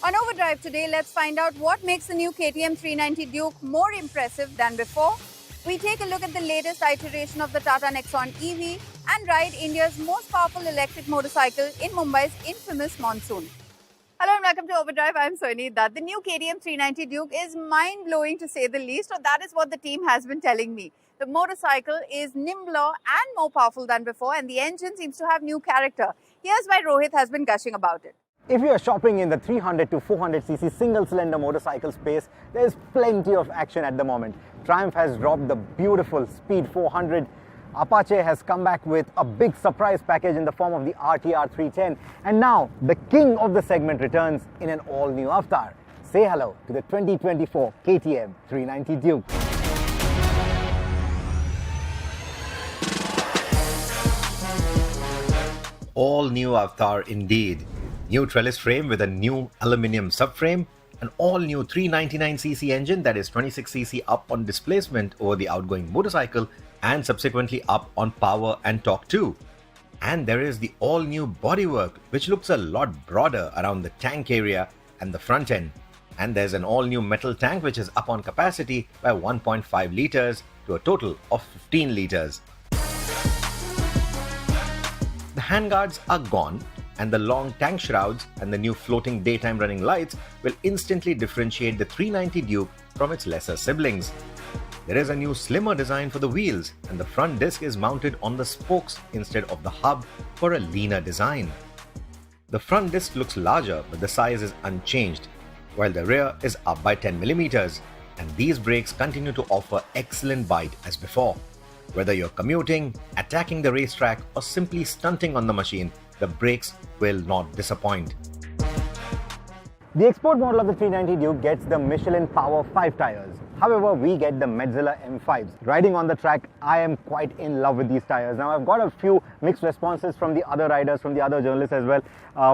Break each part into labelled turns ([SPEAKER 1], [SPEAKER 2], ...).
[SPEAKER 1] On Overdrive today, let's find out what makes the new KTM 390 Duke more impressive than before. We take a look at the latest iteration of the Tata Nexon EV and ride India's most powerful electric motorcycle in Mumbai's infamous monsoon. Hello and welcome to Overdrive. I'm Soini Dutt. The new KTM 390 Duke is mind-blowing to say the least, or that is what the team has been telling me. The motorcycle is nimbler and more powerful than before, and the engine seems to have new character. Here's why Rohit has been gushing about it.
[SPEAKER 2] If you are shopping in the 300 to 400cc single-cylinder motorcycle space, there's plenty of action at the moment. Triumph has dropped the beautiful Speed 400. Apache has come back with a big surprise package in the form of the RTR 310. And now, the king of the segment returns in an all-new avatar. Say hello to the 2024 KTM 390 Duke.
[SPEAKER 3] All-new avatar indeed. New trellis frame with a new aluminium subframe, an all-new 399cc engine that is 26cc up on displacement over the outgoing motorcycle and subsequently up on power and torque too. And there is the all-new bodywork which looks a lot broader around the tank area and the front end. And there's an all-new metal tank which is up on capacity by 1.5 litres to a total of 15 litres. The handguards are gone, and the long tank shrouds and the new floating daytime running lights will instantly differentiate the 390 Duke from its lesser siblings. There is a new slimmer design for the wheels, and the front disc is mounted on the spokes instead of the hub for a leaner design. The front disc looks larger, but the size is unchanged, while the rear is up by 10mm, and these brakes continue to offer excellent bite as before. Whether you're commuting, attacking the racetrack, or simply stunting on the machine, the brakes will not disappoint.
[SPEAKER 2] The export model of the 390 Duke gets the Michelin Power 5 tires. However, we get the Metzeler M5s. Riding on the track, I am quite in love with these tires. Now, I've got a few mixed responses from the other riders, from the other journalists as well,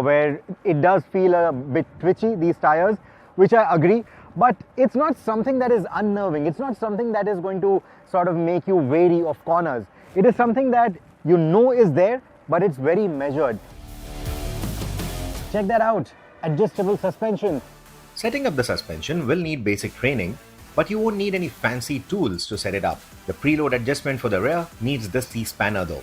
[SPEAKER 2] where it does feel a bit twitchy, these tires, which I agree. But it's not something that is unnerving. It's not something that is going to sort of make you wary of corners. It is something that you know is there, but it's very measured. Check that out. Adjustable suspension.
[SPEAKER 3] Setting up the suspension will need basic training, but you won't need any fancy tools to set it up. The preload adjustment for the rear needs the C-spanner though.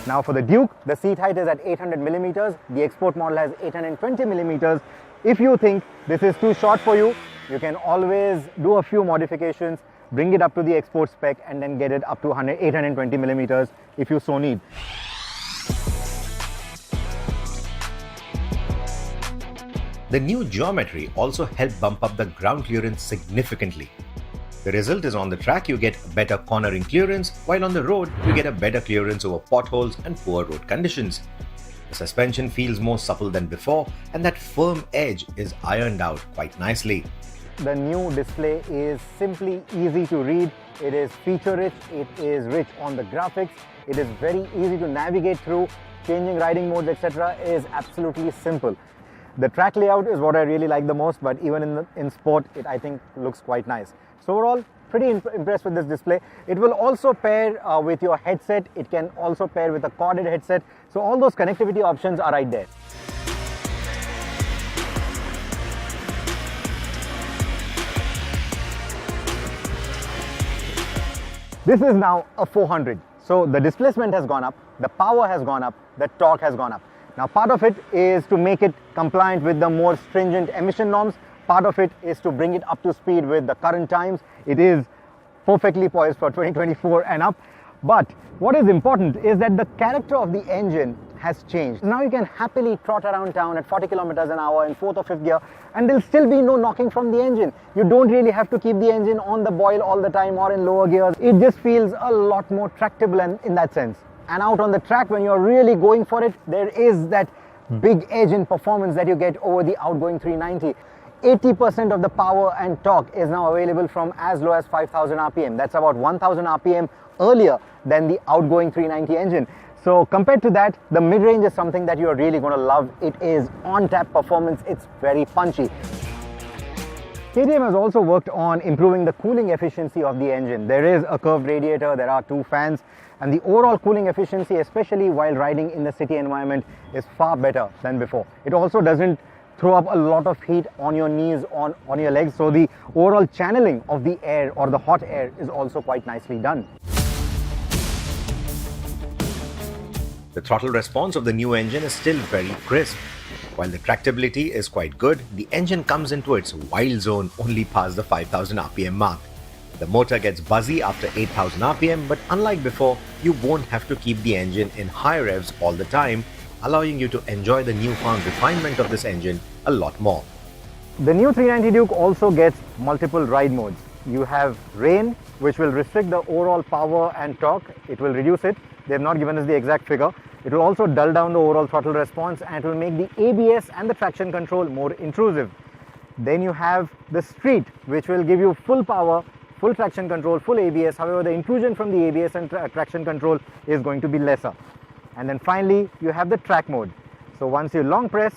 [SPEAKER 2] Now for the Duke, the seat height is at 800mm. The export model has 820mm. If you think this is too short for you, you can always do a few modifications, bring it up to the export spec, and then get it up to 820mm if you so need.
[SPEAKER 3] The new geometry also helped bump up the ground clearance significantly. The result is on the track you get better cornering clearance, while on the road you get a better clearance over potholes and poor road conditions. The suspension feels more supple than before, and that firm edge is ironed out quite nicely.
[SPEAKER 2] The new display is simply easy to read. It is feature-rich, it is rich on the graphics, it is very easy to navigate through. Changing riding modes, etc. is absolutely simple. The track layout is what I really like the most, but even in sport, it I think looks quite nice. So overall, pretty impressed with this display. It will also pair with your headset. It can also pair with a corded headset. So all those connectivity options are right there. This is now a 400. So the displacement has gone up, the power has gone up, the torque has gone up. Now part of it is to make it compliant with the more stringent emission norms. Part of it is to bring it up to speed with the current times. It is perfectly poised for 2024 and up. But what is important is that the character of the engine has changed. Now you can happily trot around town at 40 kilometers an hour in 4th or 5th gear, and there'll still be no knocking from the engine. You don't really have to keep the engine on the boil all the time or in lower gears. It just feels a lot more tractable in that sense. And out on the track, when you're really going for it, there is that big edge in performance that you get over the outgoing 390. 80% of the power and torque is now available from as low as 5000 RPM. That's about 1000 RPM earlier than the outgoing 390 engine. So compared to that, the mid-range is something that you're really going to love. It is on-tap performance. It's very punchy. KTM has also worked on improving the cooling efficiency of the engine. There is a curved radiator, there are two fans, And the overall cooling efficiency, especially while riding in the city environment, is far better than before. It also doesn't throw up a lot of heat on your knees, on your legs, so the overall channeling of the air or the hot air is also quite nicely done.
[SPEAKER 3] The throttle response of the new engine is still very crisp. While the tractability is quite good, the engine comes into its wild zone only past the 5000 RPM mark. The motor gets buzzy after 8000 RPM, but unlike before, you won't have to keep the engine in high revs all the time, allowing you to enjoy the newfound refinement of this engine a lot more.
[SPEAKER 2] The new 390 Duke also gets multiple ride modes. You have rain, which will restrict the overall power and torque. It will reduce it. They have not given us the exact figure. It will also dull down the overall throttle response, and it will make the ABS and the traction control more intrusive. Then you have the street, which will give you full power, full traction control, full ABS. However, the intrusion from the ABS and traction control is going to be lesser. And then finally, you have the track mode. So once you long press,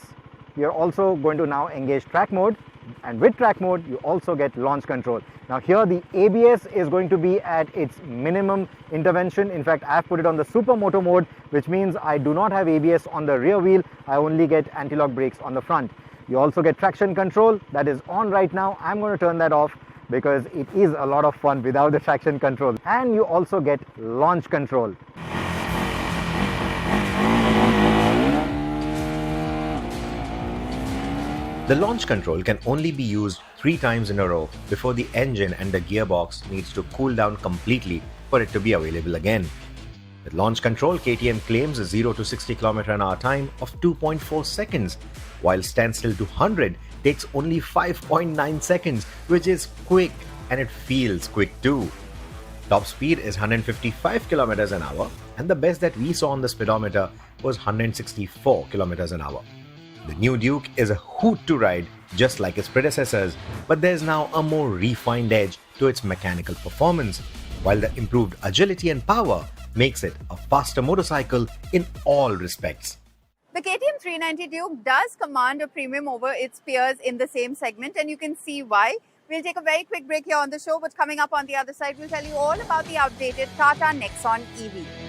[SPEAKER 2] you're also going to now engage track mode, and with track mode you also get launch control. Now here the ABS is going to be at its minimum intervention. In fact, I have put it on the supermoto mode, which means I do not have ABS on the rear wheel. I only get anti-lock brakes on the front. You also get traction control, that is on right now. I'm going to turn that off because it is a lot of fun without the traction control. And you also get launch control.
[SPEAKER 3] The launch control can only be used 3 times in a row before the engine and the gearbox needs to cool down completely for it to be available again. With launch control, KTM claims a 0 to 60 km/h time of 2.4 seconds, while standstill to 100 takes only 5.9 seconds, which is quick, and it feels quick too. Top speed is 155 km/h, and the best that we saw on the speedometer was 164 km/h. The new Duke is a hoot to ride, just like its predecessors, but there's now a more refined edge to its mechanical performance, while the improved agility and power makes it a faster motorcycle in all respects.
[SPEAKER 1] The KTM 390 Duke does command a premium over its peers in the same segment, and you can see why. We'll take a very quick break here on the show, but coming up on the other side, we'll tell you all about the outdated Tata Nexon EV.